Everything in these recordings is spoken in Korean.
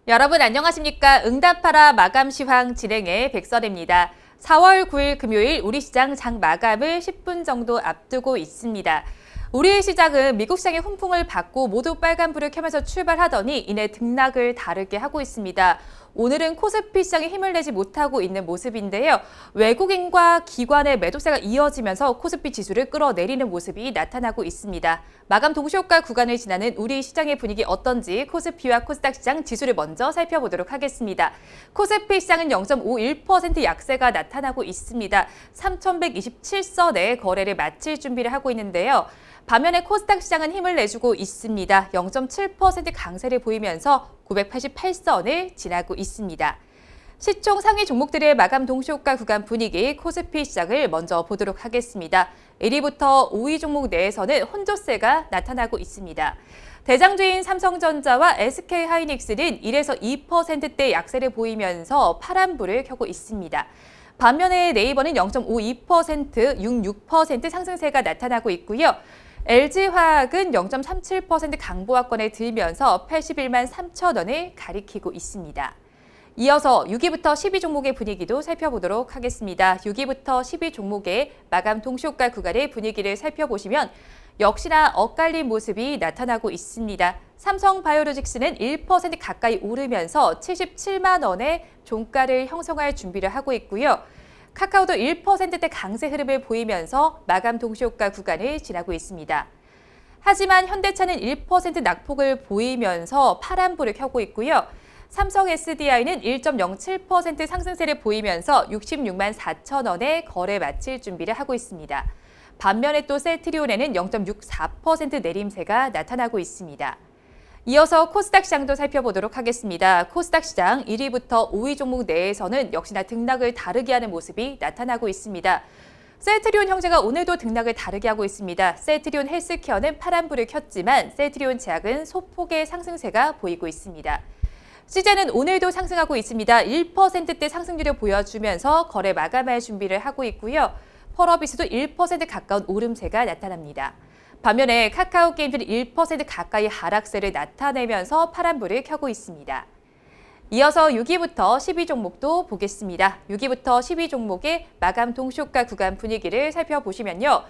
여러분 안녕하십니까? 응답하라 마감 시황 진행의 백설입니다. 4월 9일 금요일 우리 시장 장 마감을 10분 정도 앞두고 있습니다. 우리 시장은 미국 시장의 훈풍을 받고 모두 빨간불을 켜면서 출발하더니 이내 등락을 다르게 하고 있습니다. 오늘은 코스피 시장이 힘을 내지 못하고 있는 모습인데요. 외국인과 기관의 매도세가 이어지면서 코스피 지수를 끌어내리는 모습이 나타나고 있습니다. 마감 동시효과 구간을 지나는 우리 시장의 분위기 어떤지 코스피와 코스닥 시장 지수를 먼저 살펴보도록 하겠습니다. 코스피 시장은 0.51% 약세가 나타나고 있습니다. 3,127선에 거래를 마칠 준비를 하고 있는데요. 반면에 코스닥 시장은 힘을 내주고 있습니다. 0.7% 강세를 보이면서 988선을 지나고 있습니다. 시총 상위 종목들의 마감 동시효과 구간 분위기 코스피 시장을 먼저 보도록 하겠습니다. 1위부터 5위 종목 내에서는 혼조세가 나타나고 있습니다. 대장주인 삼성전자와 SK하이닉스는 1에서 2%대 약세를 보이면서 파란불을 켜고 있습니다. 반면에 네이버는 0.52%, 66% 상승세가 나타나고 있고요. LG화학은 0.37% 강보합권에 들면서 81만 3천 원을 가리키고 있습니다. 이어서 6위부터 10위 종목의 분위기도 살펴보도록 하겠습니다. 6위부터 10위 종목의 마감 동시효과 구간의 분위기를 살펴보시면 역시나 엇갈린 모습이 나타나고 있습니다. 삼성바이오로직스는 1% 가까이 오르면서 77만 원의 종가를 형성할 준비를 하고 있고요. 카카오도 1%대 강세 흐름을 보이면서 마감 동시효과 구간을 지나고 있습니다. 하지만 현대차는 1% 낙폭을 보이면서 파란불을 켜고 있고요. 삼성 SDI는 1.07% 상승세를 보이면서 66만 4천 원에 거래 마칠 준비를 하고 있습니다. 반면에 또 셀트리온에는 0.64% 내림세가 나타나고 있습니다. 이어서 코스닥 시장도 살펴보도록 하겠습니다. 코스닥 시장 1위부터 5위 종목 내에서는 역시나 등락을 다르게 하는 모습이 나타나고 있습니다. 셀트리온 형제가 오늘도 등락을 다르게 하고 있습니다. 셀트리온 헬스케어는 파란불을 켰지만 셀트리온 제약은 소폭의 상승세가 보이고 있습니다. CJ는 오늘도 상승하고 있습니다. 1%대 상승률을 보여주면서 거래 마감할 준비를 하고 있고요. 펄어비스도 1% 가까운 오름세가 나타납니다. 반면에 카카오게임즈는 1% 가까이 하락세를 나타내면서 파란불을 켜고 있습니다. 이어서 6위부터 10위 종목도 보겠습니다. 6위부터 10위 종목의 마감 동시효과 구간 분위기를 살펴보시면요.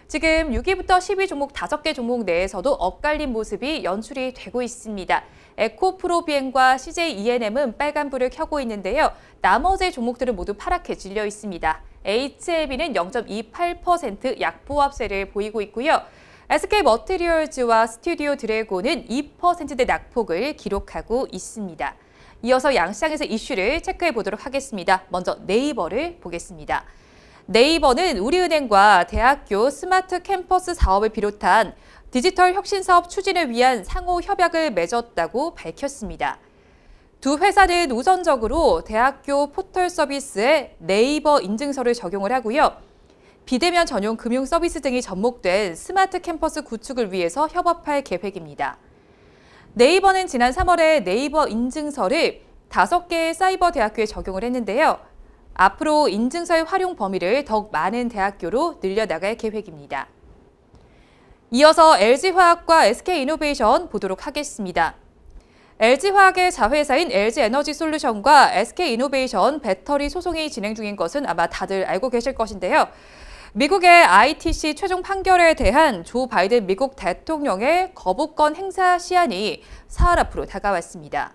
지금 6위부터 10위 종목 5개 종목 내에서도 엇갈린 모습이 연출이 되고 있습니다. 에코프로비엔과 CJENM은 빨간불을 켜고 있는데요. 나머지 종목들은 모두 파랗게 질려 있습니다. HLB는 0.28% 약보합세를 보이고 있고요. SK머티리얼즈와 스튜디오 드래곤은 2%대 낙폭을 기록하고 있습니다. 이어서 양시장에서 이슈를 체크해 보도록 하겠습니다. 먼저 네이버를 보겠습니다. 네이버는 우리은행과 대학교 스마트 캠퍼스 사업을 비롯한 디지털 혁신 사업 추진을 위한 상호 협약을 맺었다고 밝혔습니다. 두 회사는 우선적으로 대학교 포털 서비스에 네이버 인증서를 적용을 하고요. 비대면 전용 금융 서비스 등이 접목된 스마트 캠퍼스 구축을 위해서 협업할 계획입니다. 네이버는 지난 3월에 네이버 인증서를 5개의 사이버 대학교에 적용을 했는데요. 앞으로 인증서의 활용 범위를 더욱 많은 대학교로 늘려나갈 계획입니다. 이어서 LG화학과 SK이노베이션 보도록 하겠습니다. LG화학의 자회사인 LG에너지솔루션과 SK이노베이션 배터리 소송이 진행 중인 것은 아마 다들 알고 계실 것인데요. 미국의 ITC 최종 판결에 대한 조 바이든 미국 대통령의 거부권 행사 시한이 사흘 앞으로 다가왔습니다.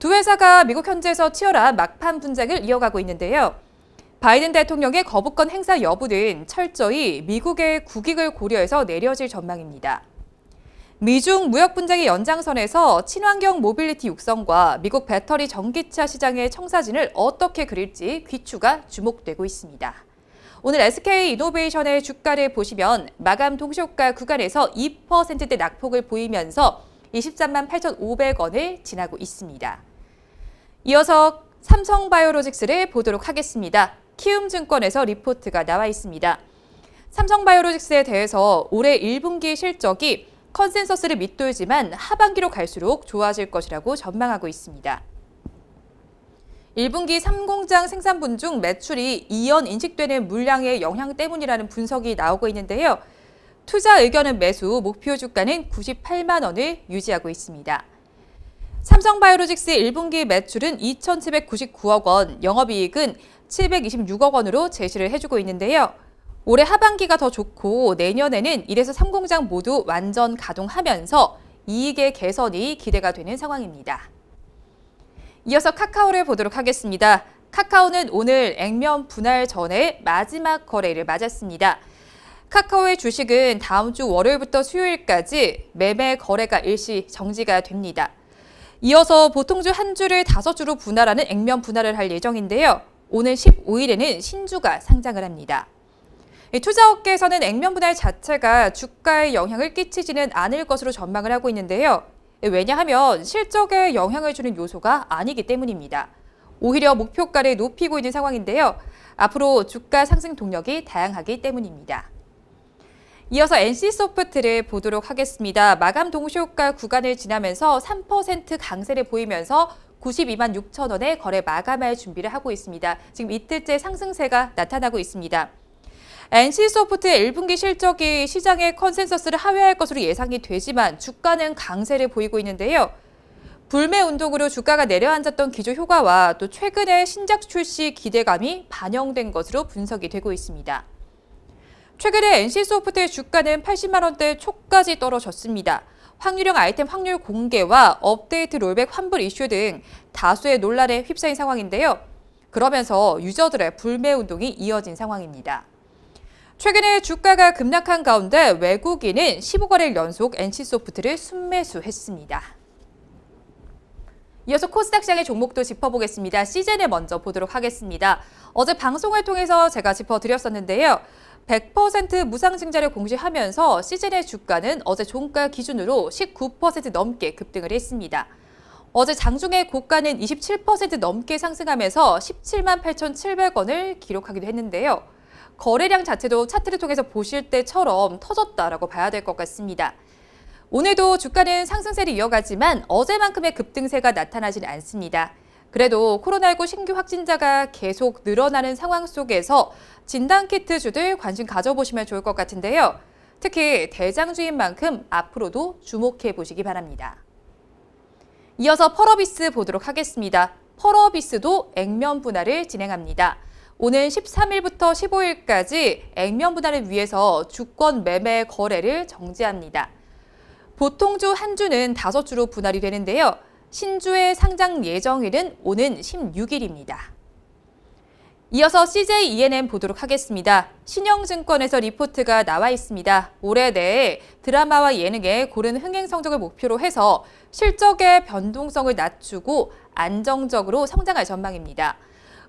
두 회사가 미국 현지에서 치열한 막판 분쟁을 이어가고 있는데요. 바이든 대통령의 거부권 행사 여부는 철저히 미국의 국익을 고려해서 내려질 전망입니다. 미중 무역 분쟁의 연장선에서 친환경 모빌리티 육성과 미국 배터리 전기차 시장의 청사진을 어떻게 그릴지 귀추가 주목되고 있습니다. 오늘 SK이노베이션의 주가를 보시면 마감 동시효과 구간에서 2%대 낙폭을 보이면서 23만 8,500원을 지나고 있습니다. 이어서 삼성바이오로직스를 보도록 하겠습니다. 키움증권에서 리포트가 나와 있습니다. 삼성바이오로직스에 대해서 올해 1분기 실적이 컨센서스를 밑돌지만 하반기로 갈수록 좋아질 것이라고 전망하고 있습니다. 1분기 3공장 생산분 중 매출이 이연 인식되는 물량의 영향 때문이라는 분석이 나오고 있는데요. 투자 의견은 매수, 목표 주가는 98만 원을 유지하고 있습니다. 삼성바이오로직스 1분기 매출은 2,799억 원, 영업이익은 726억 원으로 제시를 해주고 있는데요. 올해 하반기가 더 좋고 내년에는 1에서 3공장 모두 완전 가동하면서 이익의 개선이 기대가 되는 상황입니다. 이어서 카카오를 보도록 하겠습니다. 카카오는 오늘 액면 분할 전에 마지막 거래를 맞았습니다. 카카오의 주식은 다음 주 월요일부터 수요일까지 매매 거래가 일시 정지가 됩니다. 이어서 보통주 한 주를 5주로 분할하는 액면 분할을 할 예정인데요. 오늘 15일에는 신주가 상장을 합니다. 투자업계에서는 액면 분할 자체가 주가에 영향을 끼치지는 않을 것으로 전망을 하고 있는데요. 왜냐하면 실적에 영향을 주는 요소가 아니기 때문입니다. 오히려 목표가를 높이고 있는 상황인데요. 앞으로 주가 상승 동력이 다양하기 때문입니다. 이어서 NC소프트를 보도록 하겠습니다. 마감 동시효과 구간을 지나면서 3% 강세를 보이면서 92만 6천 원에 거래 마감할 준비를 하고 있습니다. 지금 이틀째 상승세가 나타나고 있습니다. NC소프트의 1분기 실적이 시장의 컨센서스를 하회할 것으로 예상이 되지만 주가는 강세를 보이고 있는데요. 불매 운동으로 주가가 내려앉았던 기조 효과와 또 최근의 신작 출시 기대감이 반영된 것으로 분석이 되고 있습니다. 최근에 NC소프트의 주가는 80만 원대 초까지 떨어졌습니다. 확률형 아이템 확률 공개와 업데이트 롤백 환불 이슈 등 다수의 논란에 휩싸인 상황인데요. 그러면서 유저들의 불매 운동이 이어진 상황입니다. 최근에 주가가 급락한 가운데 외국인은 15거래일 연속 NC소프트를 순매수했습니다. 이어서 코스닥 시장의 종목도 짚어보겠습니다. 시젠을 먼저 보도록 하겠습니다. 어제 방송을 통해서 제가 짚어드렸었는데요. 100% 무상증자를 공시하면서 시젠의 주가는 어제 종가 기준으로 19% 넘게 급등을 했습니다. 어제 장중에 고가는 27% 넘게 상승하면서 17만 8,700원을 기록하기도 했는데요. 거래량 자체도 차트를 통해서 보실 때처럼 터졌다라고 봐야 될 것 같습니다. 오늘도 주가는 상승세를 이어가지만 어제만큼의 급등세가 나타나지는 않습니다. 그래도 코로나19 신규 확진자가 계속 늘어나는 상황 속에서 진단키트주들 관심 가져보시면 좋을 것 같은데요. 특히 대장주인 만큼 앞으로도 주목해 보시기 바랍니다. 이어서 펄어비스 보도록 하겠습니다. 펄어비스도 액면 분할을 진행합니다. 오는 13일부터 15일까지 액면 분할을 위해서 주권 매매 거래를 정지합니다. 보통주 한 주는 5주로 분할이 되는데요. 신주의 상장 예정일은 오는 16일입니다. 이어서 CJ ENM 보도록 하겠습니다. 신영증권에서 리포트가 나와 있습니다. 올해 내에 드라마와 예능의 고른 흥행 성적을 목표로 해서 실적의 변동성을 낮추고 안정적으로 성장할 전망입니다.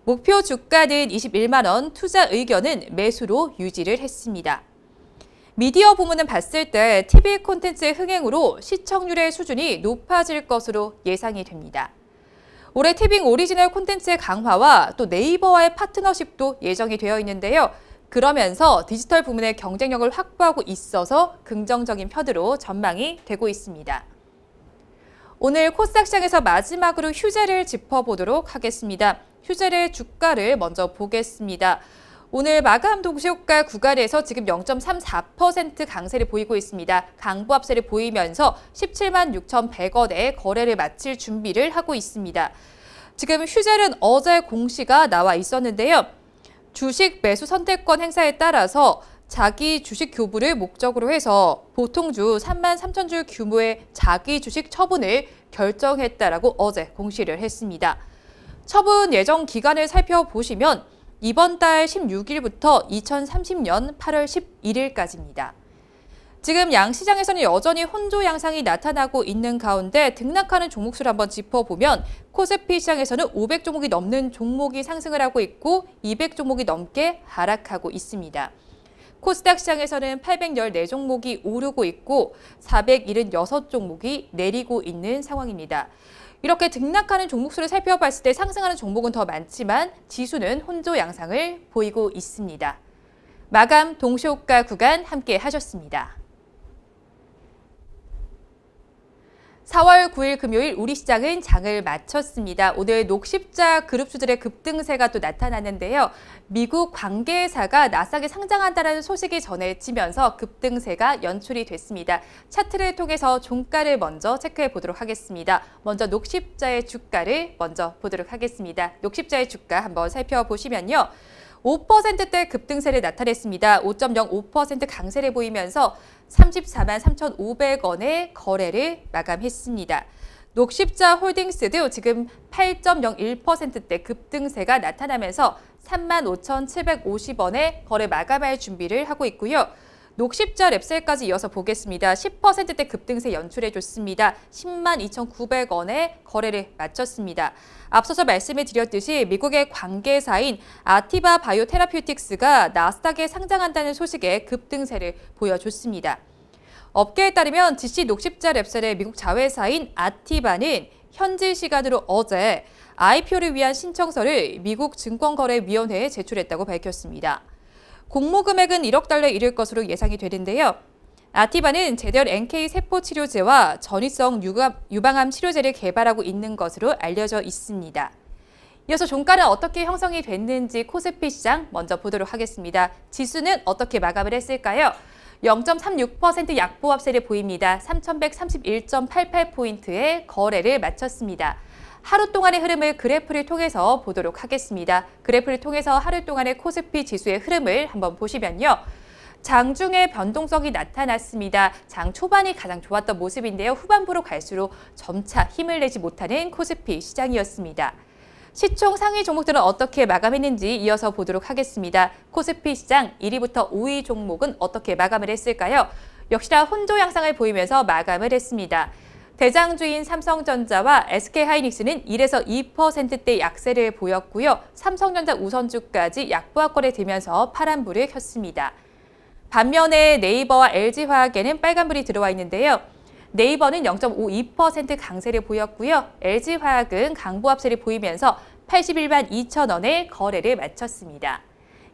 목표 주가는 21만 원, 투자 의견은 매수로 유지를 했습니다. 미디어 부문은 봤을 때 TV 콘텐츠의 흥행으로 시청률의 수준이 높아질 것으로 예상이 됩니다. 올해 티빙 오리지널 콘텐츠의 강화와 또 네이버와의 파트너십도 예정이 되어 있는데요. 그러면서 디지털 부문의 경쟁력을 확보하고 있어서 긍정적인 편으로 전망이 되고 있습니다. 오늘 코스닥 시장에서 마지막으로 휴재를 짚어보도록 하겠습니다. 휴재의 주가를 먼저 보겠습니다. 오늘 마감 동시효과 구간에서 지금 0.34% 강세를 보이고 있습니다. 강보합세를 보이면서 17만 6,100원에 거래를 마칠 준비를 하고 있습니다. 지금 휴젤은 어제 공시가 나와 있었는데요. 주식 매수 선택권 행사에 따라서 자기 주식 교부를 목적으로 해서 보통주 3만 3천 주 규모의 자기 주식 처분을 결정했다라고 어제 공시를 했습니다. 처분 예정 기간을 살펴보시면 이번 달 16일부터 2030년 8월 11일까지입니다. 지금 양시장에서는 여전히 혼조 양상이 나타나고 있는 가운데 등락하는 종목수를 한번 짚어보면 코스피 시장에서는 500종목이 넘는 종목이 상승을 하고 있고 200종목이 넘게 하락하고 있습니다. 코스닥 시장에서는 814종목이 오르고 있고 476종목이 내리고 있는 상황입니다. 이렇게 등락하는 종목수를 살펴봤을 때 상승하는 종목은 더 많지만 지수는 혼조 양상을 보이고 있습니다. 마감 동시효과 구간 함께 하셨습니다. 4월 9일 금요일 우리 시장은 장을 마쳤습니다. 오늘 녹십자 그룹주들의 급등세가 또 나타났는데요. 미국 관계사가 나스닥에 상장한다는 소식이 전해지면서 급등세가 연출이 됐습니다. 차트를 통해서 종가를 먼저 체크해 보도록 하겠습니다. 먼저 녹십자의 주가를 먼저 보도록 하겠습니다. 녹십자의 주가 한번 살펴보시면요. 5%대 급등세를 나타냈습니다. 5.05% 강세를 보이면서 34만 3,500원의 거래를 마감했습니다. 녹십자 홀딩스도 지금 8.01%대 급등세가 나타나면서 35,750원에 거래 마감할 준비를 하고 있고요. 녹십자 랩셀까지 이어서 보겠습니다. 10%대 급등세 연출해줬습니다. 10만 2,900원에 거래를 마쳤습니다. 앞서서 말씀을 드렸듯이 미국의 관계사인 아티바 바이오테라퓨틱스가 나스닥에 상장한다는 소식에 급등세를 보여줬습니다. 업계에 따르면 GC 녹십자 랩셀의 미국 자회사인 아티바는 현지 시간으로 어제 IPO를 위한 신청서를 미국 증권거래위원회에 제출했다고 밝혔습니다. 공모 금액은 1억 달러에 이를 것으로 예상이 되는데요. 아티바는 제대열 NK 세포 치료제와 전이성 유방암 치료제를 개발하고 있는 것으로 알려져 있습니다. 이어서 종가는 어떻게 형성이 됐는지 코스피 시장 먼저 보도록 하겠습니다. 지수는 어떻게 마감을 했을까요? 0.36% 약보합세를 보입니다. 3,131.88포인트의 거래를 마쳤습니다. 하루 동안의 흐름을 그래프를 통해서 보도록 하겠습니다. 그래프를 통해서 하루 동안의 코스피 지수의 흐름을 한번 보시면요. 장중에 변동성이 나타났습니다. 장 초반이 가장 좋았던 모습인데요. 후반부로 갈수록 점차 힘을 내지 못하는 코스피 시장이었습니다. 시총 상위 종목들은 어떻게 마감했는지 이어서 보도록 하겠습니다. 코스피 시장 1위부터 5위 종목은 어떻게 마감을 했을까요? 역시나 혼조 양상을 보이면서 마감을 했습니다. 대장주인 삼성전자와 SK하이닉스는 1에서 2%대 약세를 보였고요. 삼성전자 우선주까지 약보합권에 들면서 파란불을 켰습니다. 반면에 네이버와 LG화학에는 빨간불이 들어와 있는데요. 네이버는 0.52% 강세를 보였고요. LG화학은 강보합세를 보이면서 81만 2천 원의 거래를 마쳤습니다.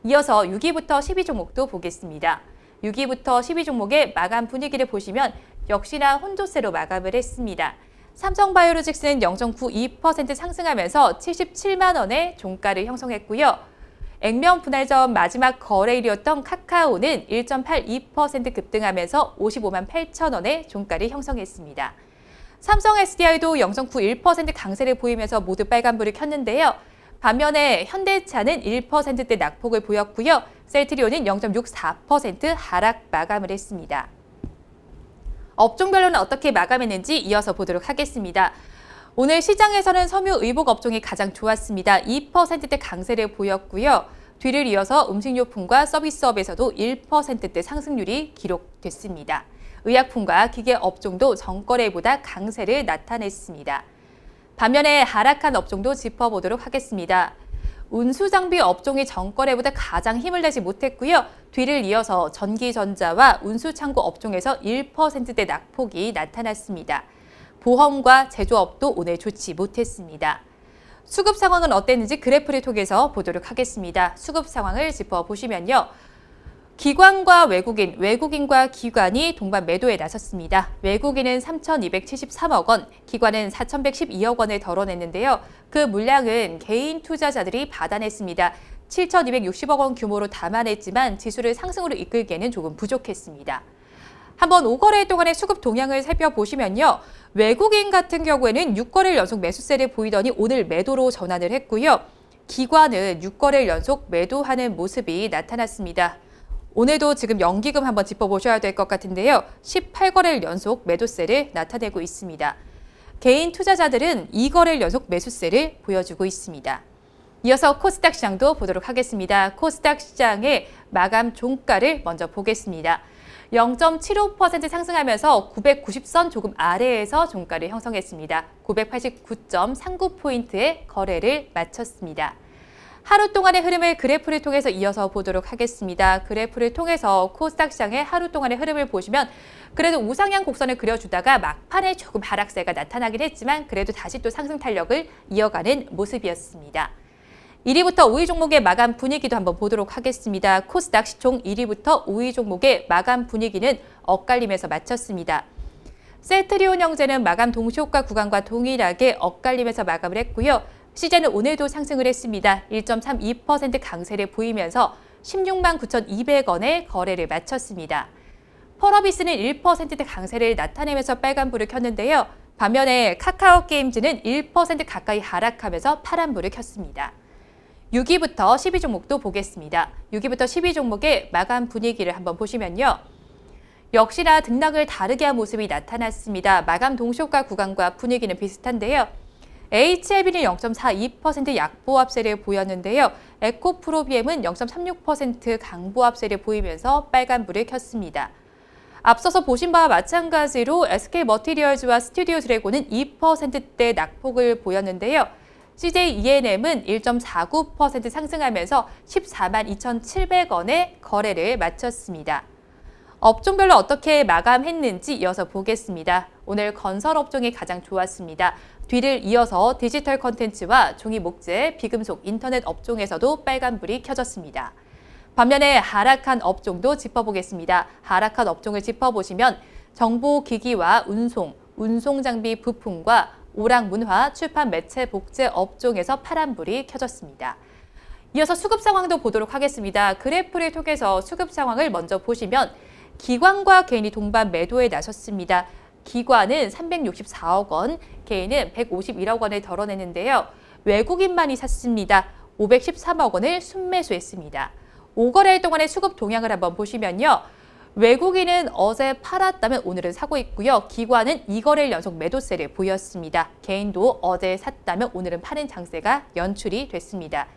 이어서 6위부터 10위 종목도 보겠습니다. 6위부터 10위 종목의 마감 분위기를 보시면 역시나 혼조세로 마감을 했습니다. 삼성바이오로직스는 0.92% 상승하면서 77만 원의 종가를 형성했고요. 액면 분할점 마지막 거래일이었던 카카오는 1.82% 급등하면서 55만 8천 원의 종가를 형성했습니다. 삼성 SDI도 0.91% 강세를 보이면서 모두 빨간불을 켰는데요. 반면에 현대차는 1%대 낙폭을 보였고요. 셀트리온은 0.64% 하락 마감을 했습니다. 업종별로는 어떻게 마감했는지 이어서 보도록 하겠습니다. 오늘 시장에서는 섬유 의복 업종이 가장 좋았습니다. 2%대 강세를 보였고요. 뒤를 이어서 음식료품과 서비스업에서도 1%대 상승률이 기록됐습니다. 의약품과 기계 업종도 전거래보다 강세를 나타냈습니다. 반면에 하락한 업종도 짚어보도록 하겠습니다. 운수장비 업종이 전거래보다 가장 힘을 내지 못했고요. 뒤를 이어서 전기전자와 운수창고 업종에서 1%대 낙폭이 나타났습니다. 보험과 제조업도 오늘 좋지 못했습니다. 수급 상황은 어땠는지 그래프를 통해서 보도록 하겠습니다. 수급 상황을 짚어보시면요. 기관과 외국인과 기관이 동반 매도에 나섰습니다. 외국인은 3,273억 원, 기관은 4,112억 원을 덜어냈는데요. 그 물량은 개인 투자자들이 받아냈습니다. 7,260억 원 규모로 담아냈지만 지수를 상승으로 이끌기에는 조금 부족했습니다. 한번 5거래일 동안의 수급 동향을 살펴보시면요. 외국인 같은 경우에는 6거래일 연속 매수세를 보이더니 오늘 매도로 전환을 했고요. 기관은 6거래일 연속 매도하는 모습이 나타났습니다. 오늘도 지금 연기금 한번 짚어보셔야 될 것 같은데요. 18거래일 연속 매도세를 나타내고 있습니다. 개인 투자자들은 2거래일 연속 매수세를 보여주고 있습니다. 이어서 코스닥 시장도 보도록 하겠습니다. 코스닥 시장의 마감 종가를 먼저 보겠습니다. 0.75% 상승하면서 990선 조금 아래에서 종가를 형성했습니다. 989.39포인트의 거래를 마쳤습니다. 하루 동안의 흐름을 그래프를 통해서 이어서 보도록 하겠습니다. 그래프를 통해서 코스닥 시장의 하루 동안의 흐름을 보시면 그래도 우상향 곡선을 그려주다가 막판에 조금 하락세가 나타나긴 했지만 그래도 다시 또 상승 탄력을 이어가는 모습이었습니다. 1위부터 5위 종목의 마감 분위기도 한번 보도록 하겠습니다. 코스닥 시총 1위부터 5위 종목의 마감 분위기는 엇갈리면서 마쳤습니다. 셀트리온 형제는 마감 동시효과 구간과 동일하게 엇갈리면서 마감을 했고요. 시제는 오늘도 상승을 했습니다. 1.32% 강세를 보이면서 16만 9,200원에 거래를 마쳤습니다. 펄어비스는 1%대 강세를 나타내면서 빨간불을 켰는데요. 반면에 카카오게임즈는 1% 가까이 하락하면서 파란불을 켰습니다. 6위부터 12종목도 보겠습니다. 6위부터 12종목의 마감 분위기를 한번 보시면요. 역시나 등락을 다르게 한 모습이 나타났습니다. 마감 동시효과 구간과 분위기는 비슷한데요. HLB는 0.42% 약보합세를 보였는데요. 에코프로비엠은 0.36% 강보합세를 보이면서 빨간불을 켰습니다. 앞서서 보신 바와 마찬가지로 SK머티리얼즈와 스튜디오 드래곤은 2%대 낙폭을 보였는데요. CJ ENM은 1.49% 상승하면서 14만 2,700원에 거래를 마쳤습니다. 업종별로 어떻게 마감했는지 이어서 보겠습니다. 오늘 건설 업종이 가장 좋았습니다. 뒤를 이어서 디지털 콘텐츠와 종이 목재, 비금속, 인터넷 업종에서도 빨간불이 켜졌습니다. 반면에 하락한 업종도 짚어보겠습니다. 하락한 업종을 짚어보시면 정보기기와 운송장비 부품과 오락문화, 출판 매체 복제 업종에서 파란불이 켜졌습니다. 이어서 수급 상황도 보도록 하겠습니다. 그래프를 통해서 수급 상황을 먼저 보시면 기관과 개인이 동반 매도에 나섰습니다. 기관은 364억 원, 개인은 151억 원을 덜어내는데요. 외국인만이 샀습니다. 513억 원을 순매수했습니다. 5거래일 동안의 수급 동향을 한번 보시면요. 외국인은 어제 팔았다면 오늘은 사고 있고요. 기관은 2거래일 연속 매도세를 보였습니다. 개인도 어제 샀다면 오늘은 파는 장세가 연출이 됐습니다.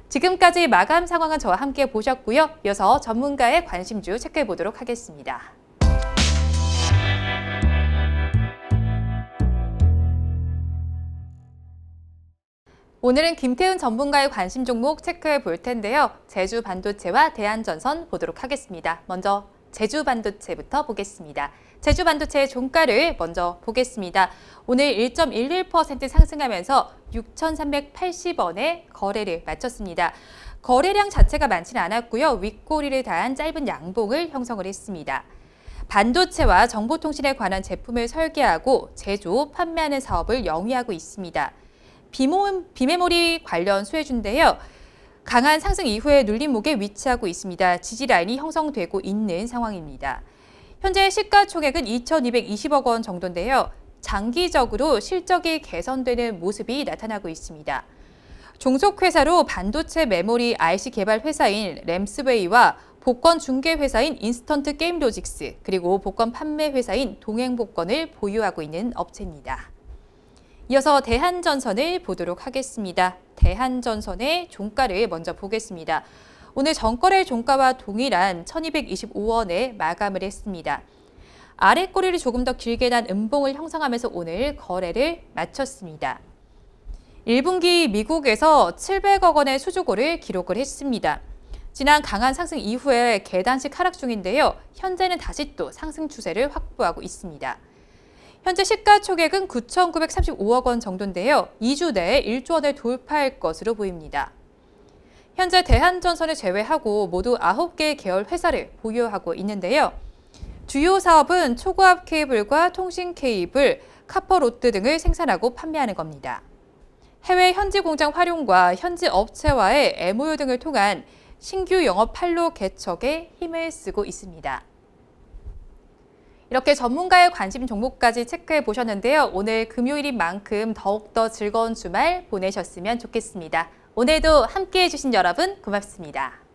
지금까지 마감 상황은 저와 함께 보셨고요. 이어서 전문가의 관심주 체크해 보도록 하겠습니다. 오늘은 김태훈 전문가의 관심 종목 체크해 볼 텐데요. 제주반도체와 대한전선 보도록 하겠습니다. 먼저 제주반도체부터 보겠습니다. 제주반도체의 종가를 먼저 보겠습니다. 오늘 1.11% 상승하면서 6,380원에 거래를 마쳤습니다. 거래량 자체가 많지는 않았고요. 윗꼬리를 다한 짧은 양봉을 형성을 했습니다. 반도체와 정보통신에 관한 제품을 설계하고 제조, 판매하는 사업을 영위하고 있습니다. 비메모리 관련 수혜주인데요. 강한 상승 이후에 눌림목에 위치하고 있습니다. 지지 라인이 형성되고 있는 상황입니다. 현재 시가총액은 2,220억 원 정도인데요. 장기적으로 실적이 개선되는 모습이 나타나고 있습니다. 종속회사로 반도체 메모리 IC 개발 회사인 램스웨이와 복권 중개 회사인 인스턴트 게임로직스, 그리고 복권 판매 회사인 동행복권을 보유하고 있는 업체입니다. 이어서 대한전선을 보도록 하겠습니다. 대한전선의 종가를 먼저 보겠습니다. 오늘 전거래 종가와 동일한 1,225원에 마감을 했습니다. 아래 꼬리를 조금 더 길게 난 음봉을 형성하면서 오늘 거래를 마쳤습니다. 1분기 미국에서 700억 원의 수주고를 기록을 했습니다. 지난 강한 상승 이후에 계단식 하락 중인데요. 현재는 다시 또 상승 추세를 확보하고 있습니다. 현재 시가총액은 9,935억 원 정도인데요. 2주 내에 1조 원을 돌파할 것으로 보입니다. 현재 대한전선을 제외하고 모두 9개의 계열 회사를 보유하고 있는데요. 주요 사업은 초고압 케이블과 통신 케이블, 카퍼로드 등을 생산하고 판매하는 겁니다. 해외 현지 공장 활용과 현지 업체와의 MOU 등을 통한 신규 영업 판로 개척에 힘을 쓰고 있습니다. 이렇게 전문가의 관심 종목까지 체크해 보셨는데요. 오늘 금요일인 만큼 더욱더 즐거운 주말 보내셨으면 좋겠습니다. 오늘도 함께해 주신 여러분 고맙습니다.